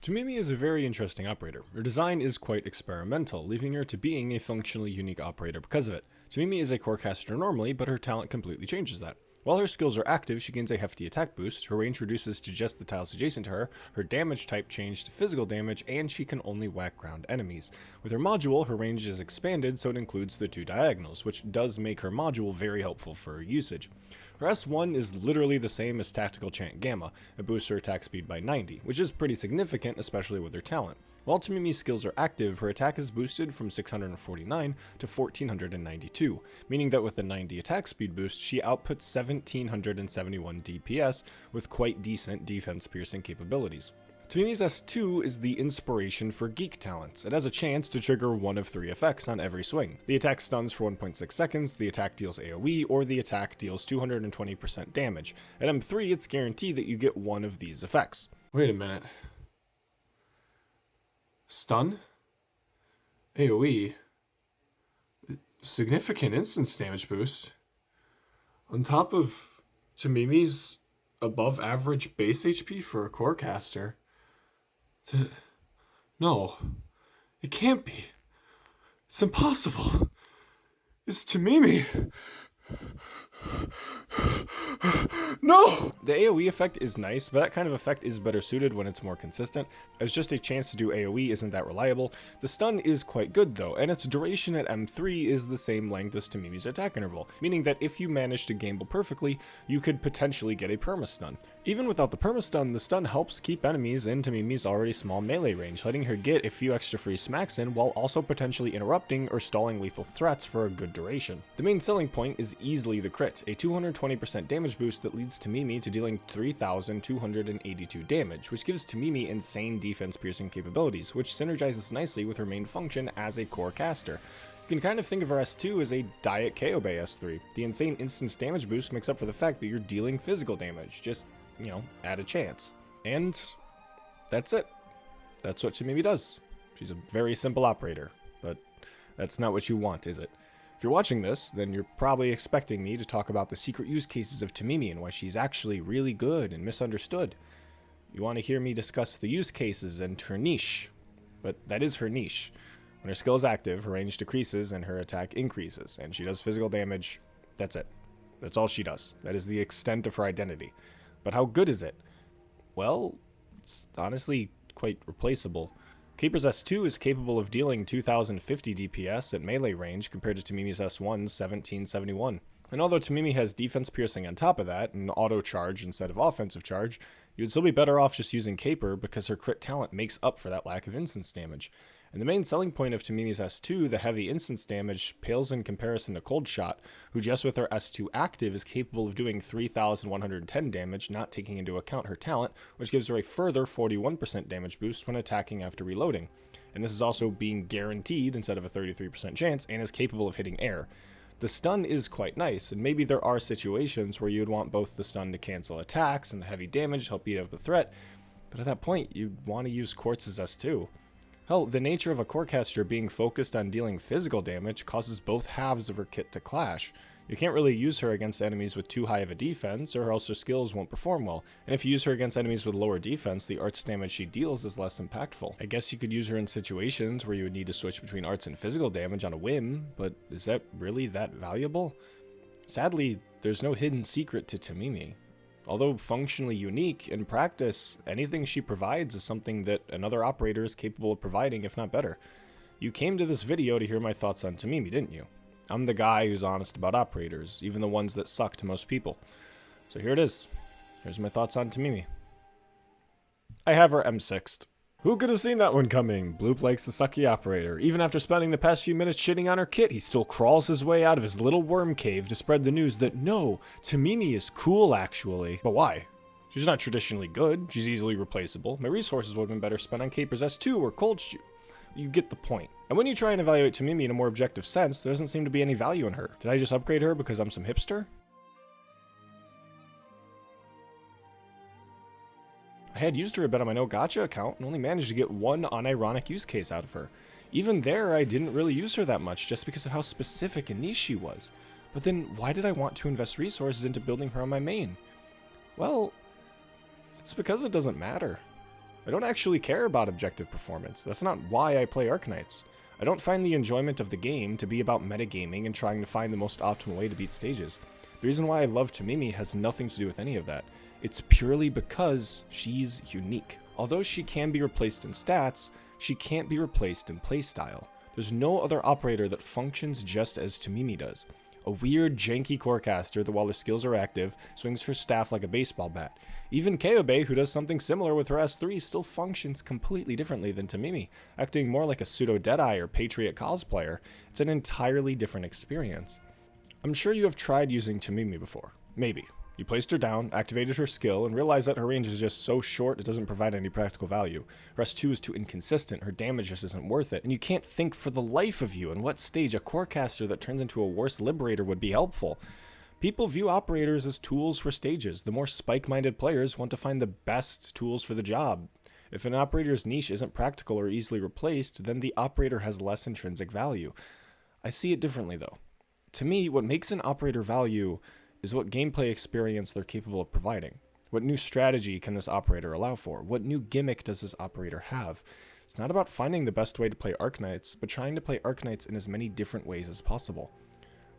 Tumimi is a very interesting operator. Her design is quite experimental, leaving her to being a functionally unique operator because of it. Tomimi is a core caster normally, but her talent completely changes that. While her skills are active, she gains a hefty attack boost, her range reduces to just the tiles adjacent to her damage type changed to physical damage, and she can only whack ground enemies. With her module, her range is expanded so it includes the two diagonals, which does make her module very helpful for her usage. Her S1 is literally the same as Tactical Chant Gamma, it boosts her attack speed by 90, which is pretty significant, especially with her talent. While Tomimi's skills are active, her attack is boosted from 649 to 1492, meaning that with the 90 attack speed boost, she outputs 1771 DPS with quite decent defense piercing capabilities. Tomimi's S2 is the inspiration for geek talents. It has a chance to trigger one of three effects on every swing. The attack stuns for 1.6 seconds, the attack deals AoE, or the attack deals 220% damage. At M3, it's guaranteed that you get one of these effects. Wait a minute. Stun? AoE? Significant instance damage boost? On top of Tomimi's above average base HP for a core caster? No. It can't be. It's impossible. It's Tomimi. No! The AoE effect is nice, but that kind of effect is better suited when it's more consistent, as just a chance to do AoE isn't that reliable. The stun is quite good though, and its duration at M3 is the same length as Tomimi's attack interval, meaning that if you manage to gamble perfectly, you could potentially get a perma-stun. Even without the perma-stun, the stun helps keep enemies in Tomimi's already small melee range, letting her get a few extra free smacks in while also potentially interrupting or stalling lethal threats for a good duration. The main selling point is easily the crit, a 220% damage boost that leads Tomimi to dealing 3,282 damage, which gives Tomimi insane defense piercing capabilities, which synergizes nicely with her main function as a core caster. You can kind of think of her S2 as a Diet KO Bay S3. The insane instance damage boost makes up for the fact that you're dealing physical damage, just, at a chance. And that's it. That's what Tomimi does. She's a very simple operator, but that's not what you want, is it? If you're watching this, then you're probably expecting me to talk about the secret use cases of Tomimi and why she's actually really good and misunderstood. You want to hear me discuss the use cases and her niche, but that is her niche. When her skill is active, her range decreases and her attack increases, and she does physical damage. That's it. That's all she does. That is the extent of her identity. But how good is it? Well, it's honestly quite replaceable. Caper's S2 is capable of dealing 2050 DPS at melee range compared to Tomimi's S1's 1771. And although Tomimi has defense piercing on top of that, and auto charge instead of offensive charge, you would still be better off just using Caper because her crit talent makes up for that lack of instance damage. And the main selling point of Tomimi's S2, the heavy instance damage, pales in comparison to Cold Shot, who just with her S2 active is capable of doing 3,110 damage, not taking into account her talent, which gives her a further 41% damage boost when attacking after reloading. And this is also being guaranteed instead of a 33% chance, and is capable of hitting air. The stun is quite nice, and maybe there are situations where you'd want both the stun to cancel attacks and the heavy damage to help beat up the threat, but at that point, you'd want to use Quartz's S2. Hell, the nature of a core caster being focused on dealing physical damage causes both halves of her kit to clash. You can't really use her against enemies with too high of a defense, or else her skills won't perform well. And if you use her against enemies with lower defense, the arts damage she deals is less impactful. I guess you could use her in situations where you would need to switch between arts and physical damage on a whim, but is that really that valuable? Sadly, there's no hidden secret to Tomimi. Although functionally unique, in practice, anything she provides is something that another operator is capable of providing, if not better. You came to this video to hear my thoughts on Tomimi, didn't you? I'm the guy who's honest about operators, even the ones that suck to most people. So here it is. Here's my thoughts on Tomimi. I have her M6'd. Who could have seen that one coming? Bloop likes the sucky operator. Even after spending the past few minutes shitting on her kit, he still crawls his way out of his little worm cave to spread the news that no, Tomimi is cool actually. But why? She's not traditionally good, she's easily replaceable. My resources would have been better spent on Caper's S2 or Cold Shoot. You get the point. And when you try and evaluate Tomimi in a more objective sense, there doesn't seem to be any value in her. Did I just upgrade her because I'm some hipster? I had used her a bit on my no gacha account and only managed to get one unironic use case out of her. Even there, I didn't really use her that much just because of how specific and niche she was. But then why did I want to invest resources into building her on my main? Well, it's because it doesn't matter. I don't actually care about objective performance. That's not why I play Arknights. I don't find the enjoyment of the game to be about metagaming and trying to find the most optimal way to beat stages. The reason why I love Tumimi has nothing to do with any of that. It's purely because she's unique. Although she can be replaced in stats, she can't be replaced in playstyle. There's no other operator that functions just as Tomimi does. A weird, janky corecaster that while her skills are active, swings her staff like a baseball bat. Even Kaobe, who does something similar with her S3, still functions completely differently than Tomimi, acting more like a pseudo-Deadeye or Patriot cosplayer. It's an entirely different experience. I'm sure you have tried using Tomimi before. Maybe. You placed her down, activated her skill, and realized that her range is just so short it doesn't provide any practical value. Her S2 is too inconsistent, her damage just isn't worth it, and you can't think for the life of you in what stage a corecaster that turns into a worse liberator would be helpful. People view operators as tools for stages. The more spike-minded players want to find the best tools for the job. If an operator's niche isn't practical or easily replaced, then the operator has less intrinsic value. I see it differently though. To me, what makes an operator value is what gameplay experience they're capable of providing. What new strategy can this operator allow for? What new gimmick does this operator have? It's not about finding the best way to play Arknights, but trying to play Arknights in as many different ways as possible.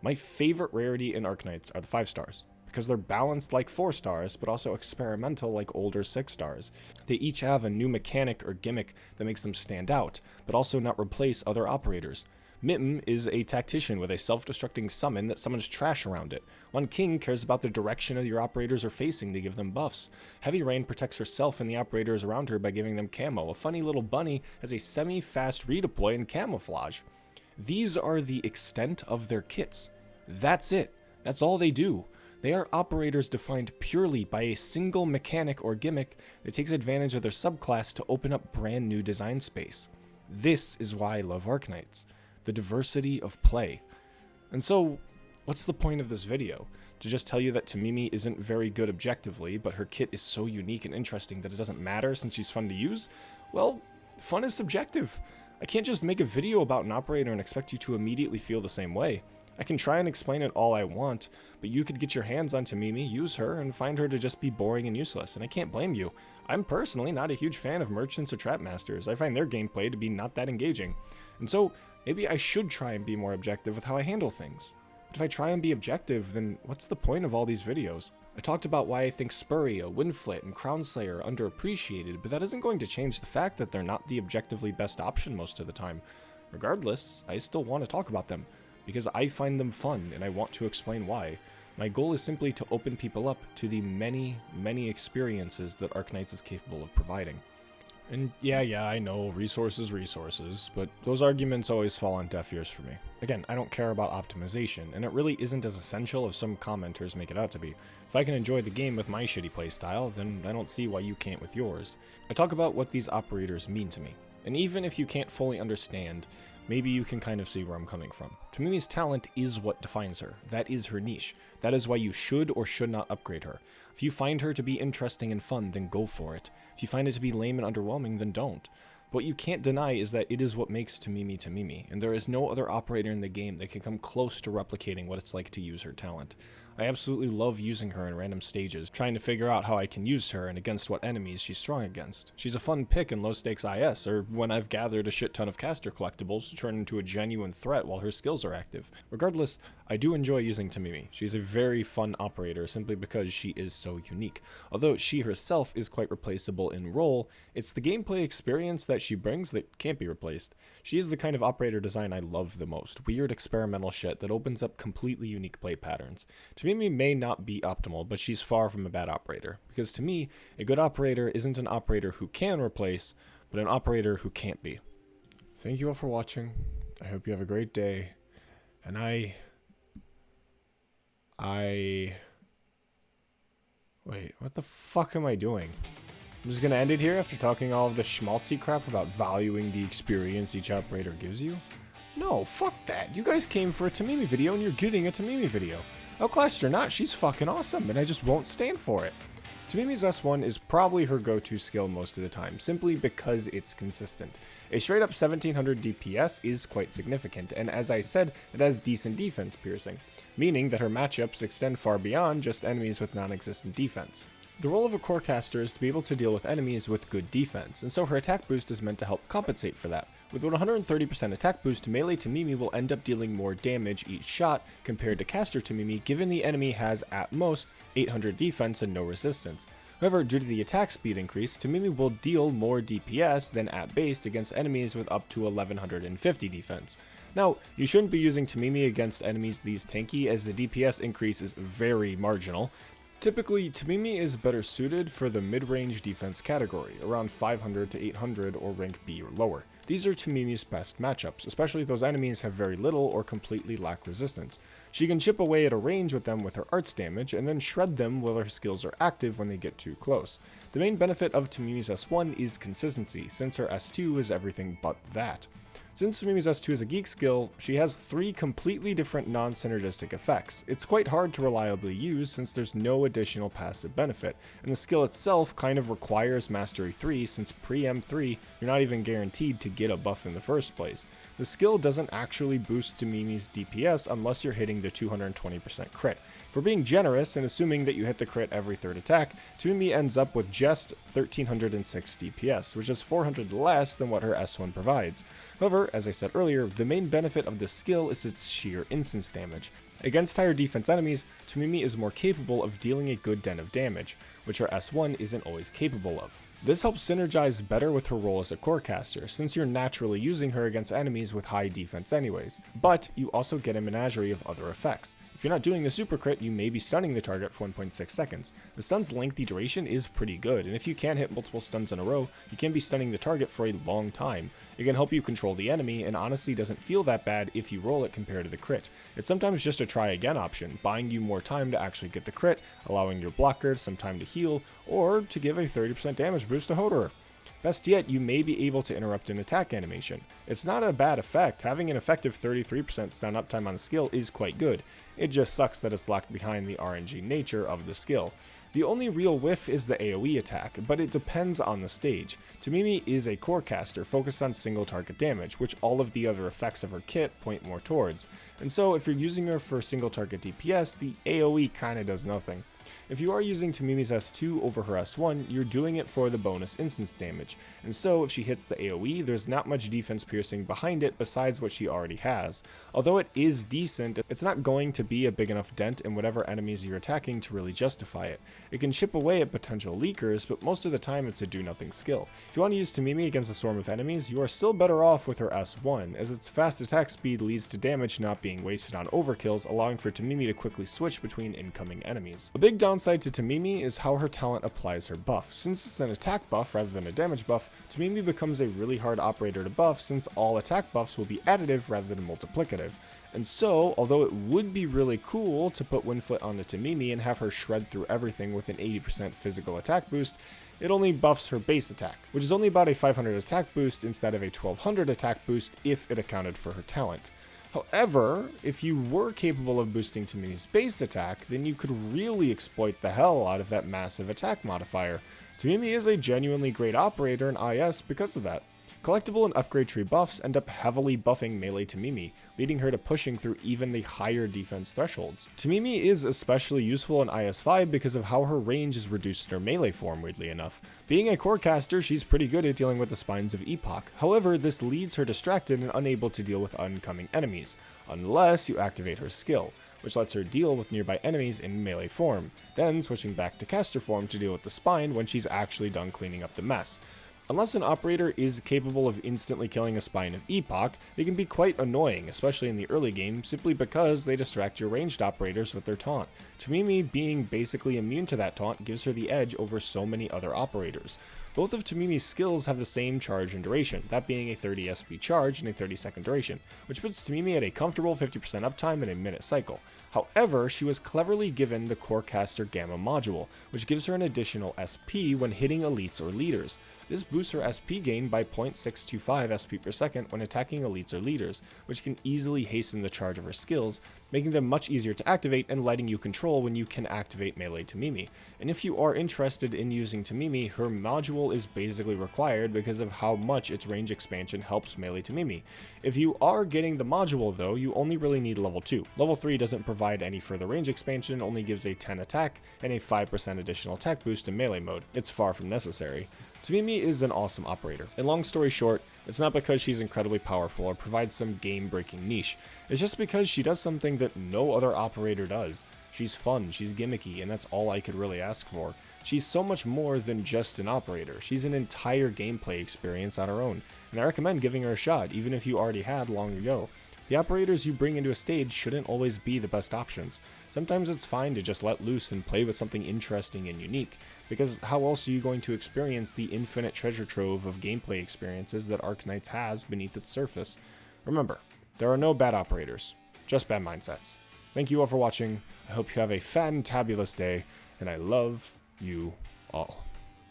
My favorite rarity in Arknights are the 5 stars, because they're balanced like 4 stars, but also experimental like older 6 stars. They each have a new mechanic or gimmick that makes them stand out, but also not replace other operators. Mitten is a tactician with a self-destructing summon that summons trash around it. One King cares about the direction of your operators are facing to give them buffs. Heavy Rain protects herself and the operators around her by giving them camo. A funny little bunny has a semi-fast redeploy and camouflage. These are the extent of their kits. That's it. That's all they do. They are operators defined purely by a single mechanic or gimmick that takes advantage of their subclass to open up brand new design space. This is why I love Arknights. The diversity of play. And so, what's the point of this video? To just tell you that Tomimi isn't very good objectively, but her kit is so unique and interesting that it doesn't matter since she's fun to use? Well, fun is subjective. I can't just make a video about an operator and expect you to immediately feel the same way. I can try and explain it all I want, but you could get your hands on Tomimi, use her, and find her to just be boring and useless, and I can't blame you. I'm personally not a huge fan of merchants or trapmasters. I find their gameplay to be not that engaging. And so, maybe I should try and be more objective with how I handle things. But if I try and be objective, then what's the point of all these videos? I talked about why I think Spurria, Winflit, and Crownslayer are underappreciated, but that isn't going to change the fact that they're not the objectively best option most of the time. Regardless, I still want to talk about them, because I find them fun and I want to explain why. My goal is simply to open people up to the many, many experiences that Arknights is capable of providing. And yeah, I know, resources, but those arguments always fall on deaf ears for me. Again, I don't care about optimization, and it really isn't as essential as some commenters make it out to be. If I can enjoy the game with my shitty playstyle, then I don't see why you can't with yours. I talk about what these operators mean to me, and even if you can't fully understand, maybe you can kind of see where I'm coming from. Tomimi's talent is what defines her. That is her niche. That is why you should or should not upgrade her. If you find her to be interesting and fun, then go for it. If you find it to be lame and underwhelming, then don't. But what you can't deny is that it is what makes Tomimi Tomimi, and there is no other operator in the game that can come close to replicating what it's like to use her talent. I absolutely love using her in random stages, trying to figure out how I can use her and against what enemies she's strong against. She's a fun pick in low stakes IS, or when I've gathered a shit ton of caster collectibles to turn into a genuine threat while her skills are active. Regardless, I do enjoy using Tomimi. She's a very fun operator simply because she is so unique. Although she herself is quite replaceable in role, it's the gameplay experience that she brings that can't be replaced. She is the kind of operator design I love the most. Weird experimental shit that opens up completely unique play patterns. Tomimi may not be optimal, but she's far from a bad operator. Because to me, a good operator isn't an operator who can replace, but an operator who can't be. Thank you all for watching. I hope you have a great day. And wait, what the fuck am I doing? I'm just gonna end it here after talking all of the schmaltzy crap about valuing the experience each operator gives you? No, fuck that. You guys came for a Tomimi video and you're getting a Tomimi video. Outclassed or not, she's fucking awesome, and I just won't stand for it. Tomimi's S1 is probably her go-to skill most of the time, simply because it's consistent. A straight up 1700 DPS is quite significant, and as I said, it has decent defense piercing, meaning that her matchups extend far beyond just enemies with non-existent defense. The role of a core caster is to be able to deal with enemies with good defense, and so her attack boost is meant to help compensate for that. With a 130% attack boost, melee Tumimi will end up dealing more damage each shot compared to caster Tumimi, given the enemy has at most 800 defense and no resistance. However, due to the attack speed increase, Tumimi will deal more DPS than at base against enemies with up to 1150 defense. Now, you shouldn't be using Tumimi against enemies these tanky, as the DPS increase is very marginal. Typically, Tumimi is better suited for the mid-range defense category, around 500 to 800 or rank B or lower. These are Tumimi's best matchups, especially if those enemies have very little or completely lack resistance. She can chip away at a range with them with her arts damage, and then shred them while her skills are active when they get too close. The main benefit of Tumimi's S1 is consistency, since her S2 is everything but that. Since Tumimi's S2 is a geek skill, she has 3 completely different non-synergistic effects. It's quite hard to reliably use since there's no additional passive benefit, and the skill itself kind of requires Mastery 3 since pre-M3 you're not even guaranteed to get a buff in the first place. The skill doesn't actually boost Tumimi's DPS unless you're hitting the 220% crit. For being generous and assuming that you hit the crit every third attack, Tumimi ends up with just 1306 DPS, which is 400 less than what her S1 provides. However, as I said earlier, the main benefit of this skill is its sheer instance damage. Against higher defense enemies, Tumimi is more capable of dealing a good den of damage, which her S1 isn't always capable of. This helps synergize better with her role as a core caster, since you're naturally using her against enemies with high defense anyways, but you also get a menagerie of other effects. If you're not doing the super crit, you may be stunning the target for 1.6 seconds. The stun's lengthy duration is pretty good, and if you can hit multiple stuns in a row, you can be stunning the target for a long time. It can help you control the enemy, and honestly doesn't feel that bad if you roll it compared to the crit. It's sometimes just a try again option, buying you more time to actually get the crit, allowing your blocker some time to heal, or to give a 30% damage boost to Hoderer. Best yet, you may be able to interrupt an attack animation. It's not a bad effect. Having an effective 33% stun uptime on the skill is quite good. It just sucks that it's locked behind the RNG nature of the skill. The only real whiff is the AoE attack, but it depends on the stage. Tumimi is a core caster focused on single target damage, which all of the other effects of her kit point more towards. And so if you're using her for single target DPS, the AoE kinda does nothing. If you are using Tumimi's S2 over her S1, you're doing it for the bonus instance damage, and so if she hits the AoE, there's not much defense piercing behind it besides what she already has. Although it is decent, it's not going to be a big enough dent in whatever enemies you're attacking to really justify it. It can chip away at potential leakers, but most of the time it's a do-nothing skill. If you want to use Tumimi against a swarm of enemies, you are still better off with her S1, as its fast attack speed leads to damage not being wasted on overkills, allowing for Tumimi to quickly switch between incoming enemies. A big downside to Tumimi is how her talent applies her buff. Since it's an attack buff rather than a damage buff, Tumimi becomes a really hard operator to buff since all attack buffs will be additive rather than multiplicative. And so, although it would be really cool to put Windfoot onto Tumimi and have her shred through everything with an 80% physical attack boost, it only buffs her base attack, which is only about a 500 attack boost instead of a 1200 attack boost if it accounted for her talent. However, if you were capable of boosting Tumimi's base attack, then you could really exploit the hell out of that massive attack modifier. Tumimi is a genuinely great operator in IS because of that. Collectible and upgrade tree buffs end up heavily buffing melee Tumimi, leading her to pushing through even the higher defense thresholds. Tumimi is especially useful in IS5 because of how her range is reduced in her melee form, weirdly enough. Being a core caster, she's pretty good at dealing with the spines of Epoch. However, this leaves her distracted and unable to deal with oncoming enemies, unless you activate her skill, which lets her deal with nearby enemies in melee form, then switching back to caster form to deal with the spine when she's actually done cleaning up the mess. Unless an operator is capable of instantly killing a spine of Epoch, they can be quite annoying, especially in the early game, simply because they distract your ranged operators with their taunt. Tumimi being basically immune to that taunt gives her the edge over so many other operators. Both of Tumimi's skills have the same charge and duration, that being a 30 SP charge and a 30 second duration, which puts Tumimi at a comfortable 50% uptime in a minute cycle. However, she was cleverly given the Core Caster Gamma module, which gives her an additional SP when hitting elites or leaders. This boosts her SP gain by 0.625 SP per second when attacking elites or leaders, which can easily hasten the charge of her skills, making them much easier to activate and letting you control when you can activate melee Tumimi. And if you are interested in using Tumimi, her module is basically required because of how much its range expansion helps melee Tumimi. If you are getting the module though, you only really need level 2. Level 3 doesn't provide any further range expansion, only gives a 10 attack and a 5% additional attack boost in melee mode. It's far from necessary. Tomimi is an awesome operator, and long story short, it's not because she's incredibly powerful or provides some game-breaking niche, it's just because she does something that no other operator does. She's fun, she's gimmicky, and that's all I could really ask for. She's so much more than just an operator, she's an entire gameplay experience on her own, and I recommend giving her a shot, even if you already had long ago. The operators you bring into a stage shouldn't always be the best options. Sometimes it's fine to just let loose and play with something interesting and unique, because how else are you going to experience the infinite treasure trove of gameplay experiences that Arknights has beneath its surface? Remember, there are no bad operators, just bad mindsets. Thank you all for watching, I hope you have a fantabulous day, and I love you all.